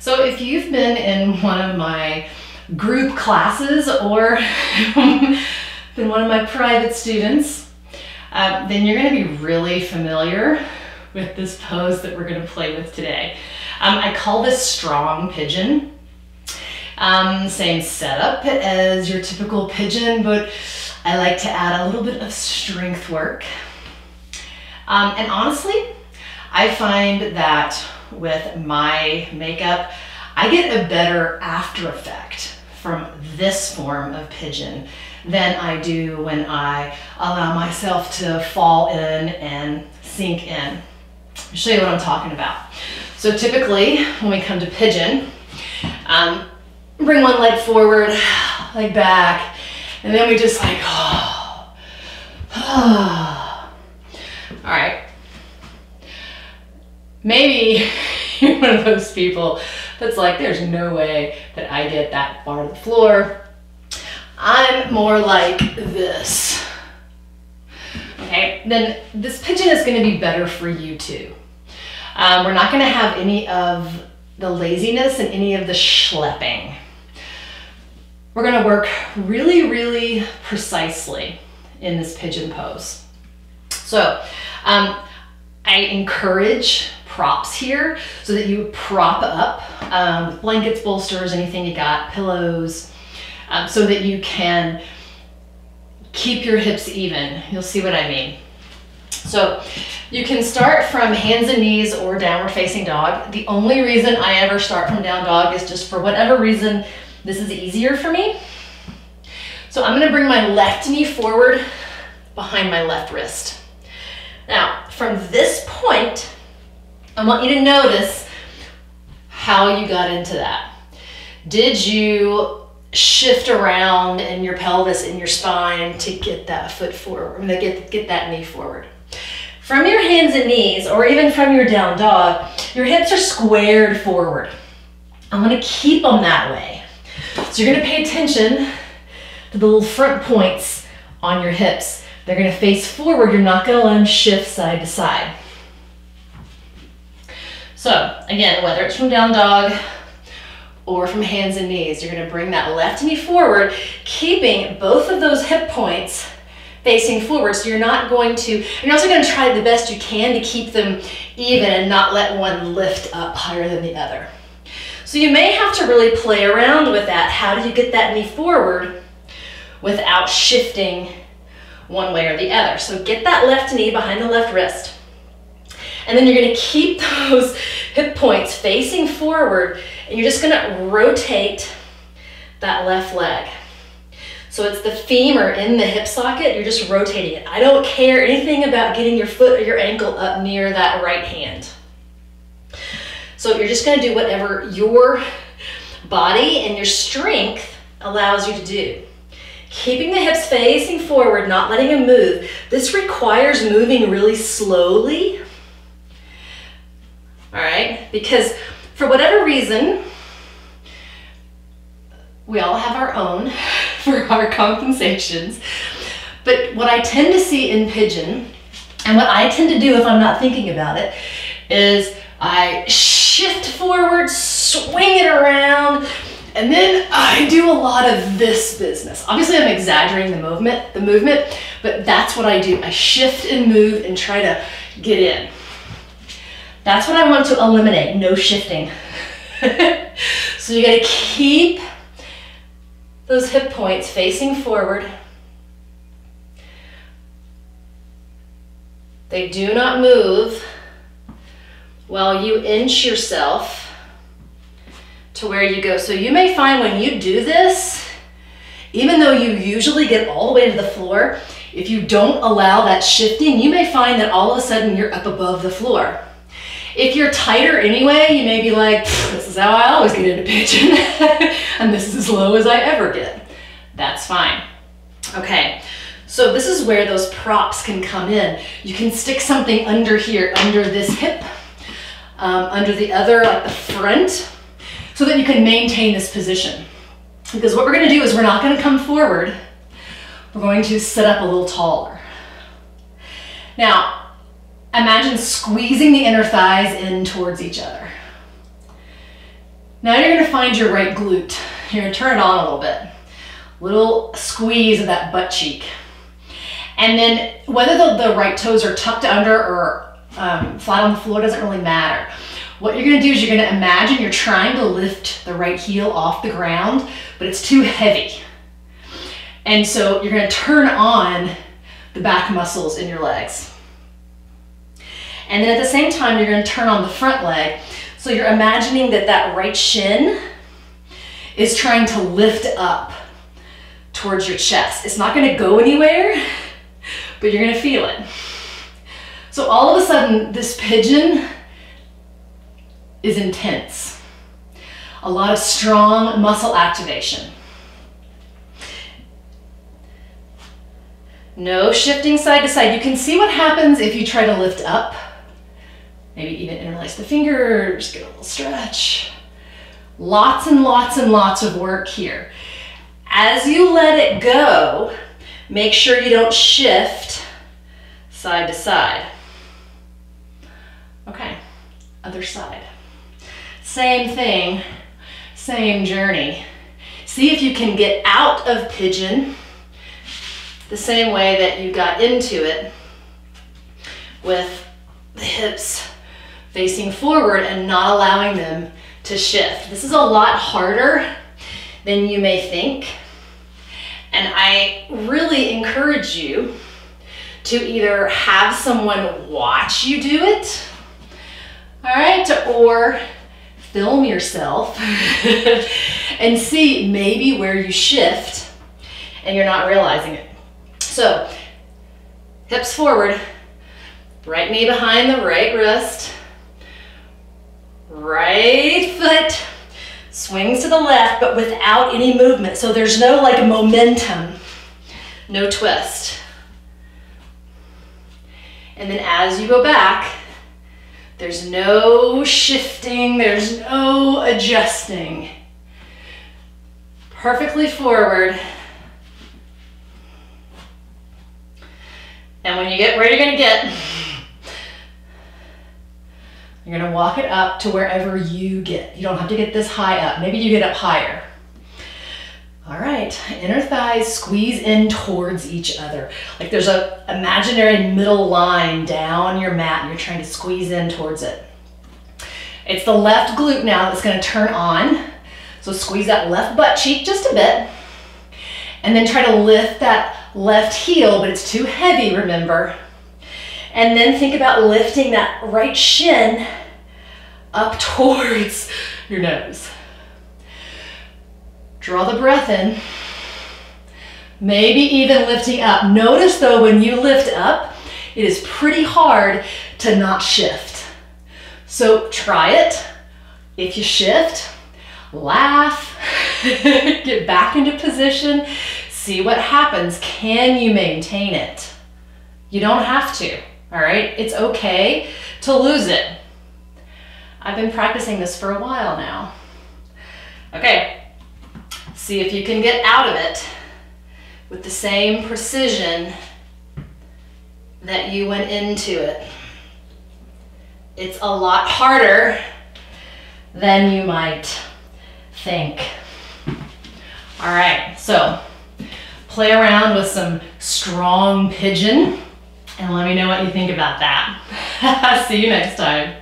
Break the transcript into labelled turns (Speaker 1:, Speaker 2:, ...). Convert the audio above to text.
Speaker 1: So if you've been in one of my group classes or been one of my private students, then you're going to be really familiar with this pose that we're going to play with today. I call this strong pigeon. Same setup as your typical pigeon, but I like to add a little bit of strength work. And honestly, I find that with my makeup, I get a better after effect from this form of pigeon than I do when I allow myself to fall in and sink in. I'll show you what I'm talking about. So typically when we come to pigeon, bring one leg forward, leg back, and then we just like, All right. Maybe you're one of those people that's like, there's no way that I get that far to the floor. I'm more like this. Okay, then this pigeon is going to be better for you too. We're not going to have any of the laziness and any of the schlepping. We're going to work really, really precisely in this pigeon pose. So I encourage props here so that you prop up with blankets, bolsters, anything you got, pillows, so that you can keep your hips even. You'll see what I mean. So you can start from hands and knees or downward facing dog. The only reason I ever start from down dog is just for whatever reason, this is easier for me. So I'm gonna bring my left knee forward behind my left wrist. Now, from this point, I want you to notice how you got into that. Did you shift around in your pelvis, in your spine to get that foot forward, get that knee forward? From your hands and knees, or even from your down dog, your hips are squared forward. I'm gonna keep them that way. So you're gonna pay attention to the little front points on your hips. They're gonna face forward. You're not gonna let them shift side to side. So again, whether it's from down dog or from hands and knees, you're gonna bring that left knee forward, keeping both of those hip points facing forward. So you're also gonna try the best you can to keep them even and not let one lift up higher than the other. So you may have to really play around with that. How do you get that knee forward without shifting one way or the other? So get that left knee behind the left wrist. And then you're gonna keep those hip points facing forward, and you're just gonna rotate that left leg. So it's the femur in the hip socket, you're just rotating it. I don't care anything about getting your foot or your ankle up near that right hand. So you're just gonna do whatever your body and your strength allows you to do. Keeping the hips facing forward, not letting them move. This requires moving really slowly. All right, because for whatever reason, we all have our own for our compensations. But what I tend to see in pigeon, and what I tend to do if I'm not thinking about it, is I shift forward, swing it around, and then I do a lot of this business. Obviously I'm exaggerating the movement, but that's what I do. I shift and move and try to get in. That's what I want to eliminate, no shifting. So you gotta keep those hip points facing forward. They do not move while you inch yourself to where you go. So you may find when you do this, even though you usually get all the way to the floor, if you don't allow that shifting, you may find that all of a sudden you're up above the floor. If you're tighter anyway, you may be like, this is how I always get into pigeon, and this is as low as I ever get. That's fine. Okay, so this is where those props can come in. You can stick something under here, under this hip, under the other, like the front, so that you can maintain this position. Because what we're gonna do is we're not gonna come forward, we're going to sit up a little taller. Now, imagine squeezing the inner thighs in towards each other. Now you're gonna find your right glute. You're gonna turn it on a little bit. Little squeeze of that butt cheek. And then whether the right toes are tucked under or flat on the floor doesn't really matter. What you're gonna do is you're gonna imagine you're trying to lift the right heel off the ground, but it's too heavy. And so you're gonna turn on the back muscles in your legs. And then at the same time, you're gonna turn on the front leg. So you're imagining that that right shin is trying to lift up towards your chest. It's not gonna go anywhere, but you're gonna feel it. So all of a sudden, this pigeon is intense. A lot of strong muscle activation. No shifting side to side. You can see what happens if you try to lift up. Maybe even interlace the fingers, get a little stretch. Lots and lots and lots of work here. As you let it go, make sure you don't shift side to side. Okay, other side. Same thing, same journey. See if you can get out of pigeon the same way that you got into it, with the hips facing forward and not allowing them to shift. This is a lot harder than you may think. And I really encourage you to either have someone watch you do it, all right, or film yourself and see maybe where you shift and you're not realizing it. So, hips forward, right knee behind the right wrist, right foot swings to the left, but without any movement. So there's no like momentum, no twist. And then as you go back, there's no shifting, there's no adjusting. Perfectly forward. And when you get where you're gonna get, you're gonna walk it up to wherever you get. You don't have to get this high up. Maybe you get up higher. All right, inner thighs squeeze in towards each other. Like there's a imaginary middle line down your mat and you're trying to squeeze in towards it. It's the left glute now that's gonna turn on. So squeeze that left butt cheek just a bit. And then try to lift that left heel, but it's too heavy, remember. And then think about lifting that right shin up towards your nose. Draw the breath in. Maybe even lifting up. Notice though, when you lift up, it is pretty hard to not shift. So try it. If you shift, laugh, get back into position, see what happens. Can you maintain it? You don't have to, all right? It's okay to lose it. I've been practicing this for a while now. Okay, see if you can get out of it with the same precision that you went into it. It's a lot harder than you might think. All right, so play around with some strong pigeon and let me know what you think about that. See you next time.